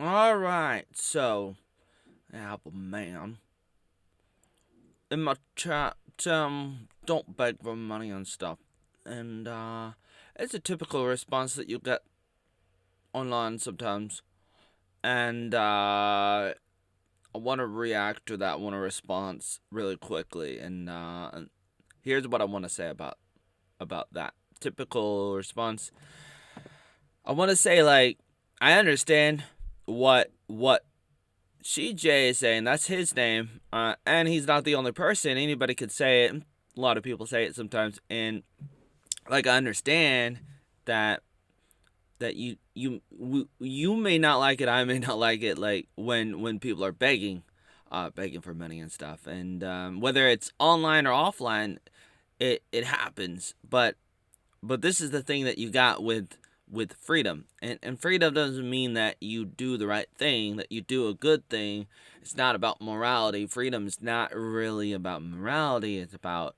Alright, so, Apple Man. In my chat, don't beg for money and stuff. And, it's a typical response that you get online sometimes. And, I want to react to that, want to response really quickly. And, here's what I want to say about that typical response. I want to say, like, I understand what CJ is saying. That's his name, and he's not the only person. Anybody could say it. A lot of people say it sometimes, and like I understand that you may not like it. I may not like it. Like when people are begging for money and stuff, and whether it's online or offline, it happens. But this is the thing that you got with freedom, and freedom doesn't mean that you do the right thing, that you do a good thing. It's not about morality. Freedom is not really about morality. It's about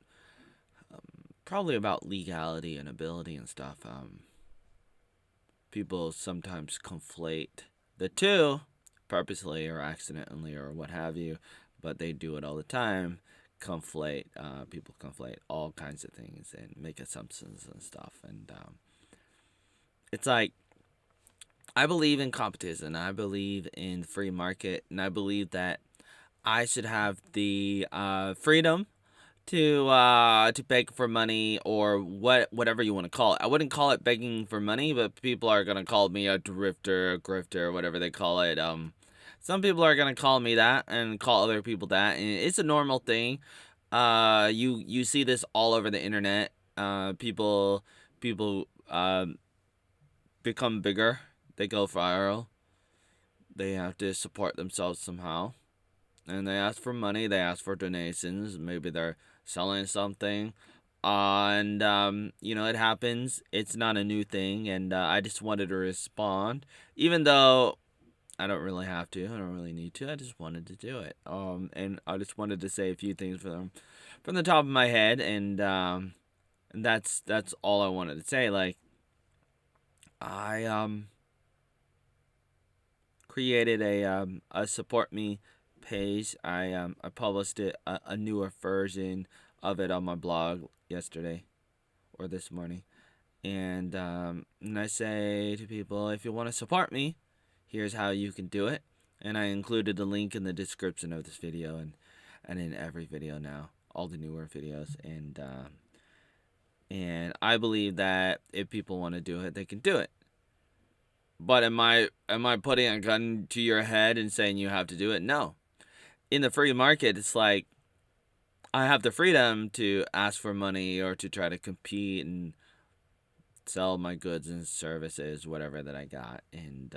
probably about legality and ability and stuff. People sometimes conflate the two, purposely or accidentally or what have you, but they do it all the time. People conflate all kinds of things and make assumptions and stuff, and it's like I believe in competition. I believe in the free market, and I believe that I should have the freedom to beg for money or whatever you want to call it. I wouldn't call it begging for money, but people are gonna call me a drifter, a grifter, whatever they call it. Some people are gonna call me that and call other people that, and it's a normal thing. You see this all over the internet. People become bigger. They go viral. They have to support themselves somehow, and they ask for money. They ask for donations. Maybe they're selling something, and it happens. It's not a new thing, and I just wanted to respond, even though I don't really have to. I don't really need to. I just wanted to do it. And I just wanted to say a few things from the top of my head, and that's all I wanted to say. Like I created a support me page. I published a newer version of it on my blog yesterday or this morning, and I say to people, if you want to support me, here's how you can do it. And I included a link in the description of this video and in every video now, all the newer videos, and I believe that if people want to do it, they can do it. But am I putting a gun to your head and saying you have to do it? No. In the free market, it's like I have the freedom to ask for money or to try to compete and sell my goods and services, whatever that I got, and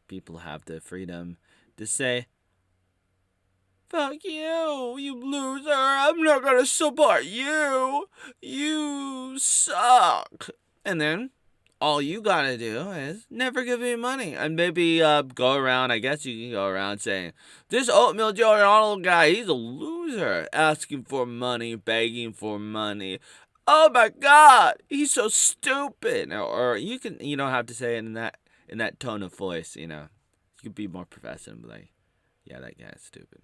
people have the freedom to say, "Fuck you, you loser! I'm not gonna support you. You suck." And then all you gotta do is never give me money, and maybe go around. I guess you can go around saying, "This Oatmeal Joe Arnold guy, he's a loser, asking for money, begging for money. Oh my God, he's so stupid." Or you don't have to say it in that tone of voice. You could be more professional, and be like, "Yeah, that guy's stupid.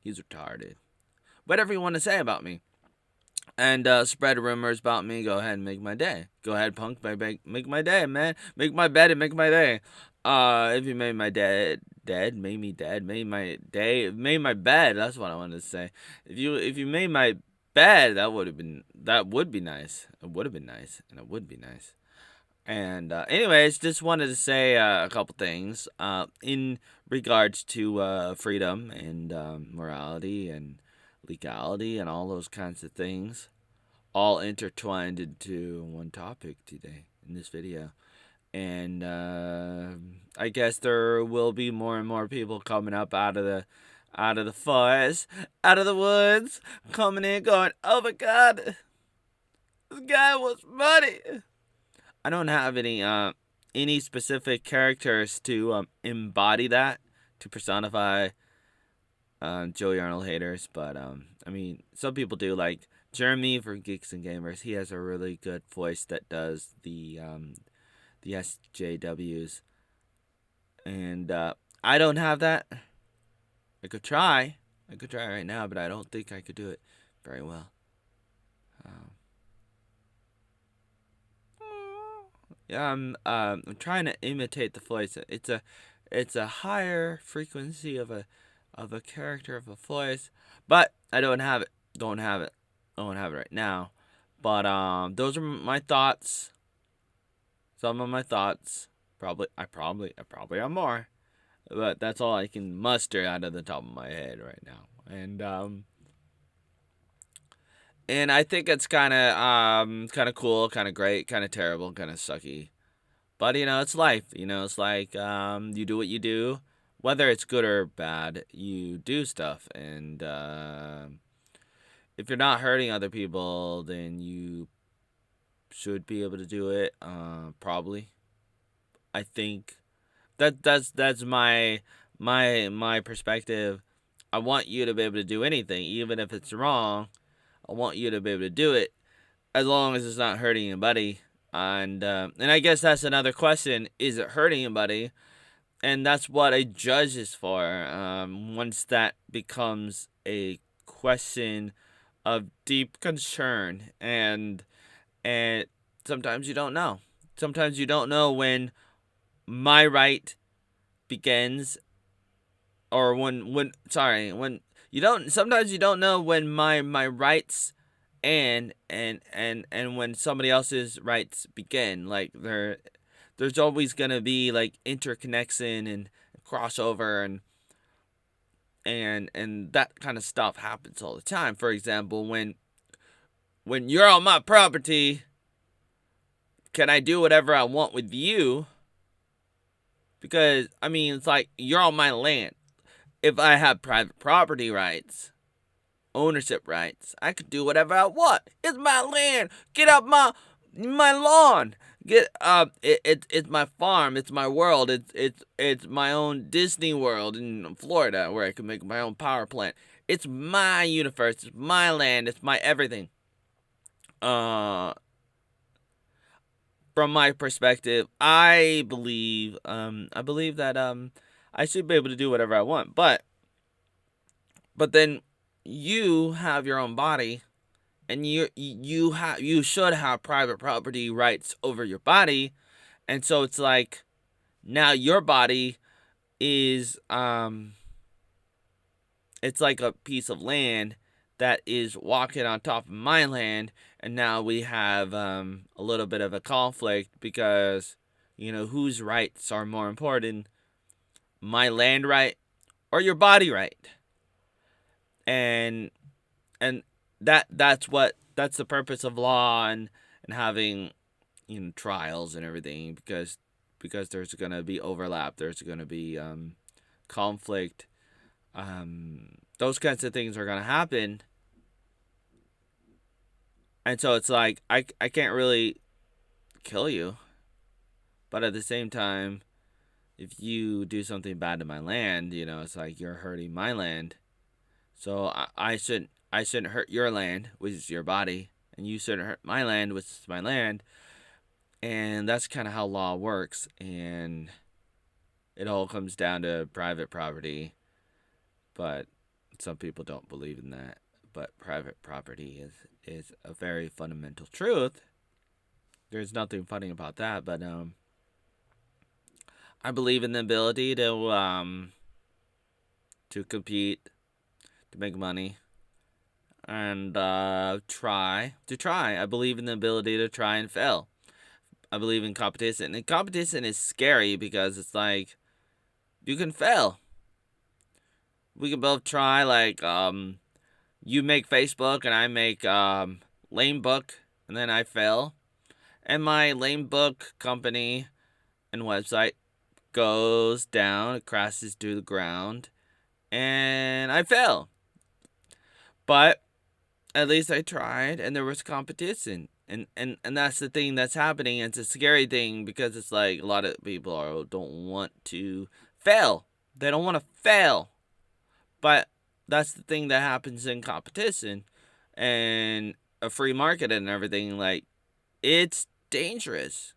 He's retarded. Whatever you want to say about me." And spread rumors about me. Go ahead and make my day. Go ahead, punk. Make my day, man. Make my bed and make my day. If you made my dead, made me dead, made my day, made my bed. That's what I wanted to say. If you made my bed, that would be nice. It would have been nice, and it would be nice. And anyways, just wanted to say a couple things in regards to freedom and morality and legality and all those kinds of things, all intertwined into one topic today in this video. And I guess there will be more and more people coming up out of the forest, out of the woods, coming in, going, "Oh my God, this guy wants money." I don't have any specific characters to embody that, to personify Joey Arnold haters, but I mean, some people do. Like Jeremy for Geeks and Gamers, he has a really good voice that does the SJWs, And I don't have that. I could try. I could try right now, but I don't think I could do it very well. Yeah, I'm trying to imitate the voice. It's a higher frequency of a character of a voice, but I don't have it. Don't have it. Don't have it right now. But those are my thoughts. Some of my thoughts. I probably have more, but that's all I can muster out of the top of my head right now. And I think it's kind of cool, kind of great, kind of terrible, kind of sucky. But it's life. It's like you do what you do, whether it's good or bad. You do stuff, and if you're not hurting other people, then you should be able to do it. Probably, I think that's my perspective. I want you to be able to do anything, even if it's wrong. I want you to be able to do it as long as it's not hurting anybody. And I guess that's another question: is it hurting anybody? And that's what a judge is for. Once that becomes a question of deep concern, and sometimes you don't know. Sometimes you don't know when my right begins, or when you don't. Sometimes you don't know when my rights and when somebody else's rights begin. Like there's always gonna be like interconnection and crossover and that kind of stuff happens all the time. For example, when you're on my property, can I do whatever I want with you? Because I mean, it's like you're on my land. If I have private property rights, ownership rights, I could do whatever I want. It's my land. Get up my lawn. It's my farm. It's my world. It's my own Disney World in Florida where I can make my own power plant. It's my universe. It's my land. It's my everything. From my perspective, I believe that I should be able to do whatever I want. But then you have your own body, and you should have private property rights over your body. And so it's like now your body is it's like a piece of land that is walking on top of my land, and now we have a little bit of a conflict because whose rights are more important, my land right or your body right? And that's the purpose of law and having trials and everything, because there's gonna be overlap, there's gonna be conflict, those kinds of things are gonna happen. And so it's like I can't really kill you, but at the same time, if you do something bad to my land, it's like you're hurting my land. So I shouldn't hurt your land, which is your body, and you shouldn't hurt my land, which is my land. And that's kind of how law works, and it all comes down to private property. But some people don't believe in that. But private property is a very fundamental truth. There's nothing funny about that, but I believe in the ability to compete, to make money, and try. I believe in the ability to try and fail. I believe in competition. And competition is scary because it's like you can fail. We can both try. Like you make Facebook and I make Lame Book, and then I fail. And my Lame Book company and website goes down, it crashes to the ground, and I fail. But at least I tried, and there was competition. And that's the thing that's happening. It's a scary thing because it's like a lot of people don't want to fail. They don't want to fail. But that's the thing that happens in competition and a free market and everything. Like, it's dangerous.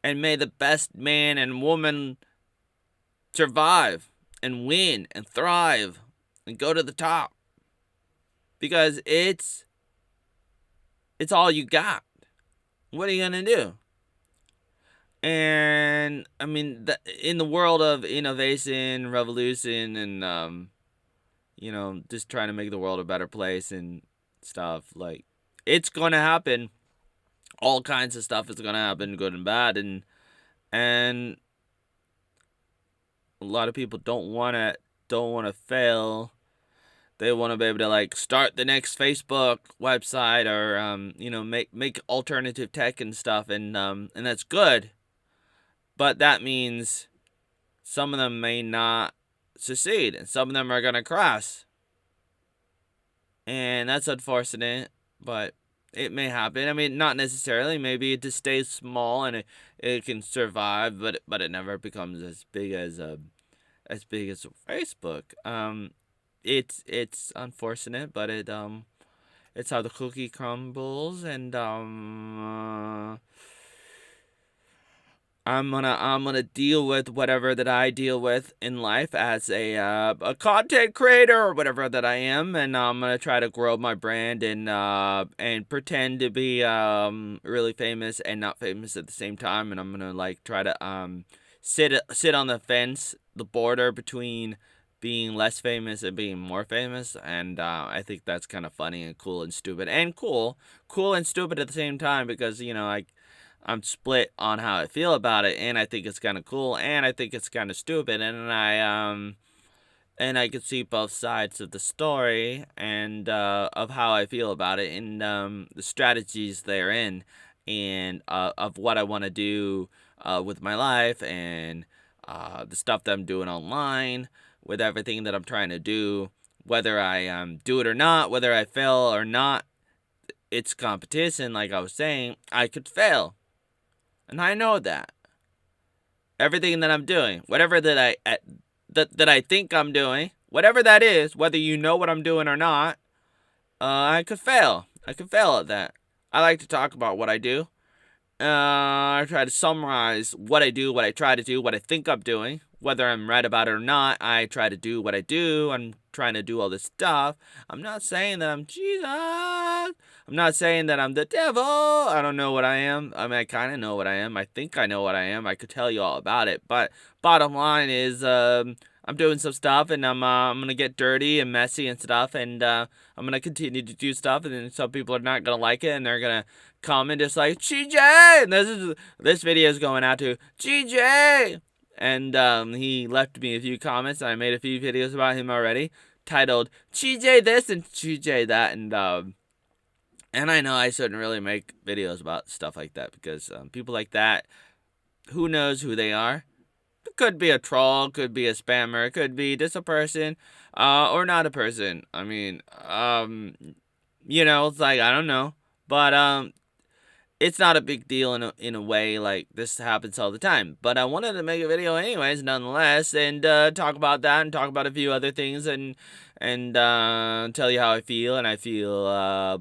And may the best man and woman survive and win and thrive and go to the top. Because it's all you got. What are you going to do? And, I mean, in the world of innovation, revolution, and, just trying to make the world a better place and stuff, like, it's going to happen. All kinds of stuff is going to happen, good and bad, and a lot of people don't want to fail. They want to be able to, like, start the next Facebook website or make alternative tech and stuff, and that's good. But that means some of them may not succeed, and some of them are gonna crash. And that's unfortunate, but it may happen. I mean, not necessarily. Maybe it just stays small and it can survive, but it never becomes as big as Facebook. It's unfortunate, but it's how the cookie crumbles, and I'm gonna deal with whatever that I deal with in life as a content creator or whatever that I am, and I'm gonna try to grow my brand and pretend to be really famous and not famous at the same time, and I'm gonna like try to sit on the fence, the border between being less famous and being more famous, and I think that's kind of funny and cool and stupid and cool and stupid at the same time, because I'm split on how I feel about it, and I think it's kind of cool, and I think it's kind of stupid, and I can see both sides of the story and of how I feel about it, and the strategies therein, and of what I want to do with my life, and the stuff that I'm doing online, with everything that I'm trying to do, whether I do it or not, whether I fail or not. It's competition, like I was saying. I could fail. And I know that. Everything that I'm doing, whatever that I think I'm doing, whatever that is, whether you know what I'm doing or not, I could fail. I could fail at that. I like to talk about what I do. I try to summarize what I do, what I try to do, what I think I'm doing. Whether I'm right about it or not, I try to do what I do. I'm trying to do all this stuff. I'm not saying that I'm Jesus. I'm not saying that I'm the devil. I don't know what I am. I mean, I kind of know what I am. I think I know what I am. I could tell you all about it. But bottom line is, I'm doing some stuff, and I'm gonna get dirty and messy and stuff, and I'm gonna continue to do stuff, and then some people are not gonna like it, and they're gonna comment just like GJ. And this video is going out to GJ. And he left me a few comments, and I made a few videos about him already, titled GJ this and GJ that, and I know I shouldn't really make videos about stuff like that, because people like that, who knows who they are? It could be a troll, could be a spammer, could be just a person, or not a person. I mean, it's like, I don't know, but it's not a big deal in a way. Like, this happens all the time. But I wanted to make a video anyways, nonetheless, and talk about that, and talk about a few other things, and tell you how I feel. And I feel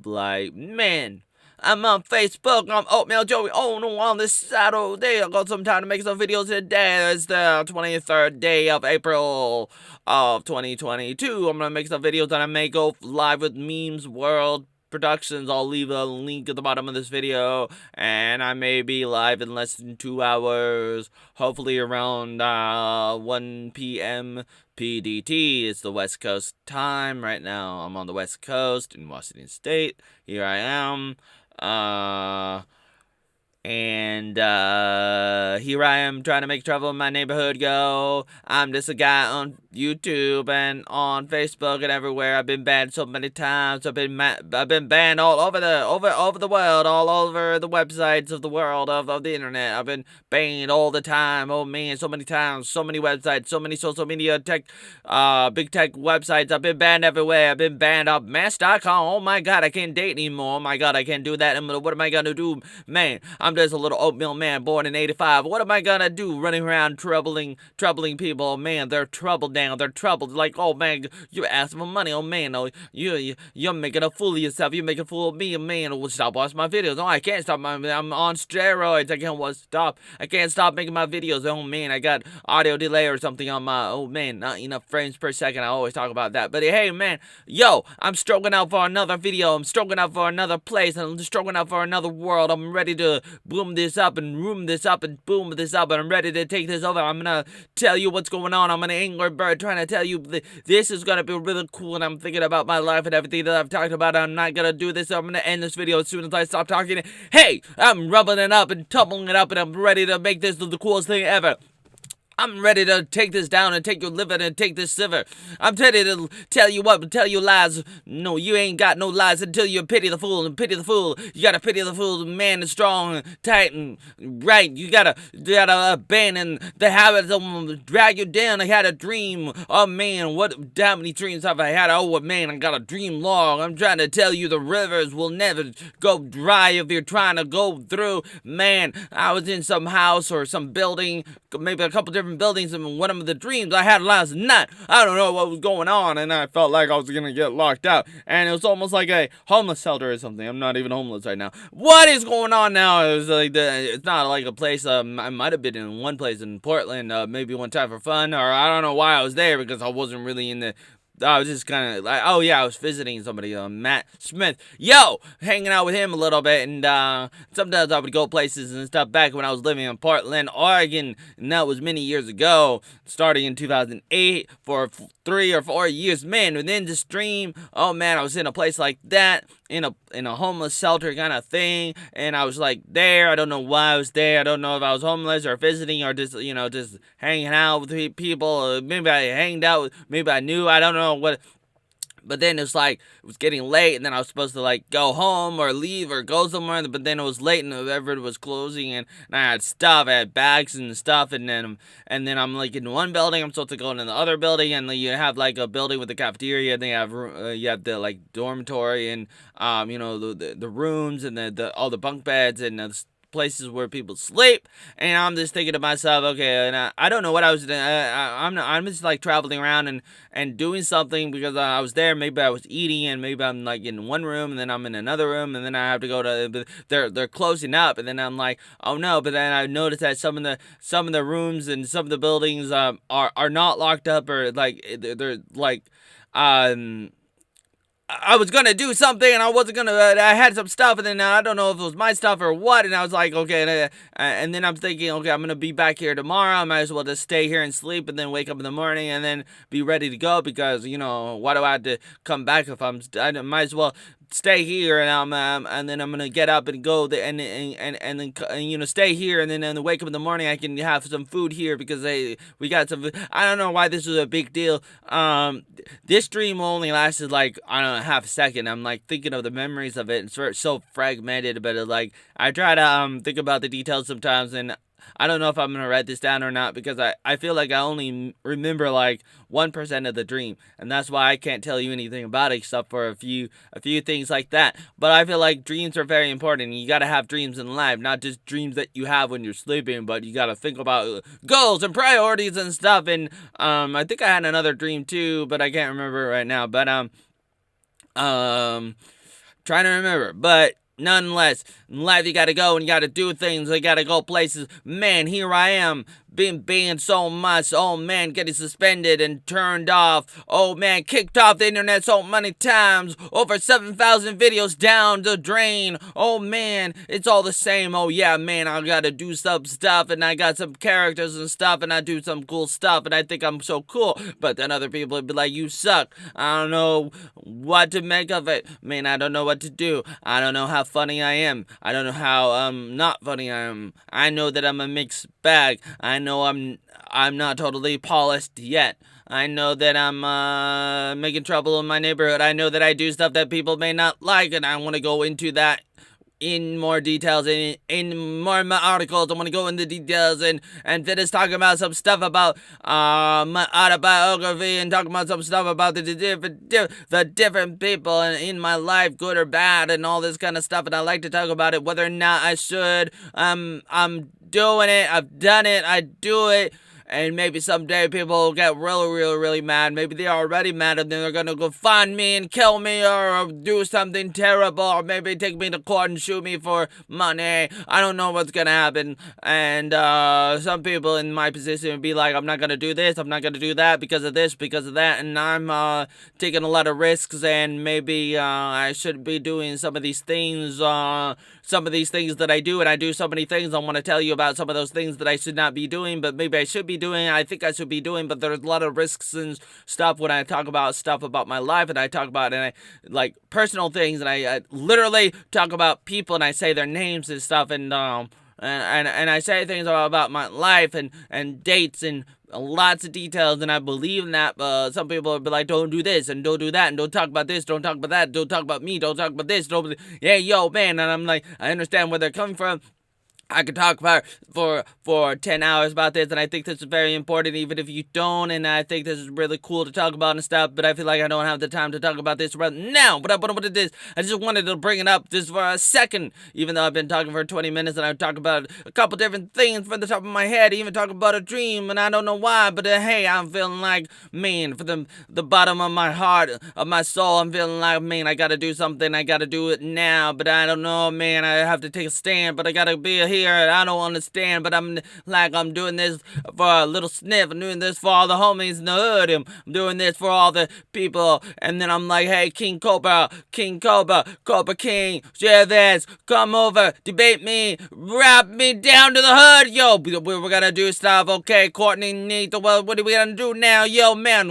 like, man, I'm on Facebook. I'm Oatmeal Joey. Oh no, on this Saturday, I got some time to make some videos today. It's the 23rd day of April of 2022. I'm gonna make some videos, and I may go live with Memes World Productions. I'll leave a link at the bottom of this video, and I may be live in less than 2 hours, hopefully around 1 p.m. PDT. It's the West Coast time right now. I'm on the West Coast in Washington State. Here I am. And here I am trying to make trouble in my neighborhood go. I'm just a guy on YouTube and on Facebook and everywhere. I've been banned so many times. I've been banned all over the world, all over the websites of the world of the internet. I've been banned all the time. Oh man, so many times, so many websites, so many social media tech, big tech websites. I've been banned everywhere. I've been banned off Match.com. Oh my god, I can't date anymore. Oh my god, I can't do that. What am I gonna do, man? I'm I'm just a little oatmeal man born in 85. What am I gonna do running around troubling people? Oh man, they're troubled now. They're troubled. Like, oh man, you're asking for money. Oh man, oh, you're making a fool of yourself. You're making a fool of me. Man, well, stop watching my videos. No, I can't stop. I'm on steroids. I can't stop. I can't stop making my videos. Oh man, I got audio delay or something on my, oh man, not enough frames per second. I always talk about that. But hey man, yo, I'm stroking out for another video. I'm stroking out for another place. I'm stroking out for another world. I'm ready to boom this up and room this up and boom this up. And I'm ready to take this over. I'm gonna tell you what's going on. I'm an angry bird trying to tell you this is gonna be really cool. And I'm thinking about my life and everything that I've talked about. I'm not gonna do this. I'm gonna end this video as soon as I stop talking. Hey, I'm rubbing it up and tumbling it up, and I'm ready to make this the coolest thing ever. I'm ready to take this down and take your liver and take this silver. I'm ready to tell you what, tell you lies. No, you ain't got no lies until you pity the fool. And pity the fool, you gotta pity the fool. Man is strong, tight, and right. You gotta abandon the habits of drag you down. I had a dream. Oh man, how many dreams have I had? Oh man, I got a dream long. I'm trying to tell you the rivers will never go dry if you're trying to go through. Man, I was in some house or some building, maybe a couple different buildings, and one of the dreams I had last night, I don't know what was going on, and I felt like I was gonna get locked out, and it was almost like a homeless shelter or something. I'm not even homeless right now. What is going on now? It was like it's not like a place. I might have been in one place in Portland, maybe one time for fun, or I don't know why I was there, because I wasn't really in the. I was just kind of like, oh yeah, I was visiting somebody, Matt Smith, hanging out with him a little bit, and sometimes I would go places and stuff back when I was living in Portland, Oregon, and that was many years ago, starting in 2008, for 3 or 4 years, man, within the stream, oh man, I was in a place like that, in a homeless shelter kind of thing, and I was like there. I don't know why I was there. I don't know if I was homeless or visiting or just hanging out with people. Maybe I hanged out. Maybe I knew. I don't know what. But then it was getting late, and then I was supposed to go home or leave or go somewhere, but then it was late and everything was closing, and I had stuff, I had bags and stuff, and then I'm in one building, I'm supposed to go into the other building, and you have a building with the cafeteria, and you have the dormitory, and the rooms, and all the bunk beds, and places where people sleep, and I'm just thinking to myself, okay, and I don't know what I was doing. I'm just traveling around and doing something, because I was there. Maybe I was eating, and maybe I'm in one room, and then I'm in another room, and then I have to go to. They're closing up, and then I'm like, oh no! But then I noticed that some of the rooms and some of the buildings are not locked up, or they're I was gonna do something, and I wasn't gonna. I had some stuff, and then I don't know if it was my stuff or what. And I was like, okay, and then I'm thinking, okay, I'm gonna be back here tomorrow. I might as well just stay here and sleep, and then wake up in the morning, and then be ready to go. Because why do I have to come back if I might as well stay here, and then I'm gonna get up and go and then stay here, and then wake up in the morning. I can have some food here because we got some. I don't know why this was a big deal. This dream only lasted I don't know, half a second. I'm thinking of the memories of it. It's so fragmented, but I try to think about the details sometimes, and I don't know if I'm going to write this down or not, because I feel like I only remember 1% of the dream, and that's why I can't tell you anything about it except for a few things like that. But I feel like dreams are very important. You got to have dreams in life, not just dreams that you have when you're sleeping, but you got to think about goals and priorities and stuff. And I think I had another dream too, but I can't remember right now. But trying to remember, but nonetheless, in life you gotta go and you gotta do things, you gotta go places. Man, here I am, being banned so much. Oh man, getting suspended and turned off. Oh man, kicked off the internet so many times. Over 7,000 videos down the drain. Oh man, it's all the same. Oh yeah, man, I gotta do some stuff, and I got some characters and stuff, and I do some cool stuff, and I think I'm so cool. But then other people would be like, you suck. I don't know what to make of it. Man, I don't know what to do. I don't know how funny I am. I don't know how not funny I am. I know that I'm a mixed bag. I know I'm not totally polished yet. I know that I'm making trouble in my neighborhood. I know that I do stuff that people may not like, and I want to go into that in more details in more of my articles. I want to go into details and finish talking about some stuff about my autobiography and talking about some stuff about the different people in my life, good or bad, and all this kind of stuff. And I like to talk about it, whether or not I should. I'm doing it. I've done it. I do it. And maybe someday people will get really mad. Maybe they're already mad and then they're gonna go find me and kill me or do something terrible, or maybe take me to court and shoot me for money. I don't know what's gonna happen. And some people in my position would be like, I'm not gonna do this, I'm not gonna do that because of this, because of that. And I'm taking a lot of risks, and maybe I should be doing some of these things. Some of these things that I do, and I do so many things. I want to tell you about some of those things that I should not be doing, but maybe I should be doing. I think I should be doing, but there's a lot of risks and stuff when I talk about stuff about my life, and I talk about like personal things, and I literally talk about people, and I say their names and stuff, and I say things about my life and dates and lots of details, and I believe in that. Some people will be like, don't do this and don't do that and don't talk about this, don't talk about that, don't talk about me, don't talk about this, yeah, yo, man. And I'm like, I understand where they're coming from. I could talk about for 10 hours about this, and I think this is very important, even if you don't, and I think this is really cool to talk about and stuff, but I feel like I don't have the time to talk about this right now. But what it is, I just wanted to bring it up just for a second, even though I've been talking for 20 minutes, and I talk about a couple different things from the top of my head, even talk about a dream, and I don't know why, but hey, I'm feeling like, man, from the bottom of my heart, of my soul, I'm feeling like, man, I gotta do something, I gotta do it now, but I don't know, man, I have to take a stand, but I gotta be here. I don't understand, but I'm doing this for a little sniff. I'm doing this for all the homies in the hood. I'm doing this for all the people. And then I'm like, hey, Cobra King, Chavez, come over, debate me, rap me down to the hood. Yo, we're gonna do stuff, okay? Courtney, Nate, well, what are we gonna do now? Yo, man,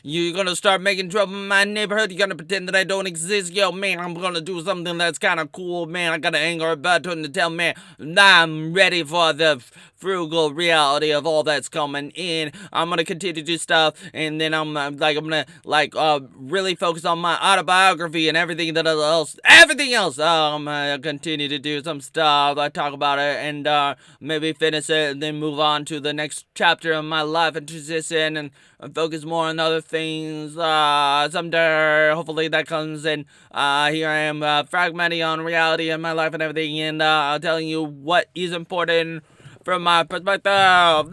you're gonna start making trouble in my neighborhood. You're gonna pretend that I don't exist. Yo, man, I'm gonna do something that's kind of cool, man. I got an anger button to tell man, I'm ready for the frugal reality of all that's coming in. I'm gonna continue to do stuff, and then I'm gonna really focus on my autobiography and everything else. I'm gonna continue to do some stuff. I talk about it and maybe finish it, and then move on to the next chapter of my life and transition and focus more on other things. Someday, hopefully that comes in. Here I am, fragmenting on reality in my life and everything, and telling you what is important from my perspective.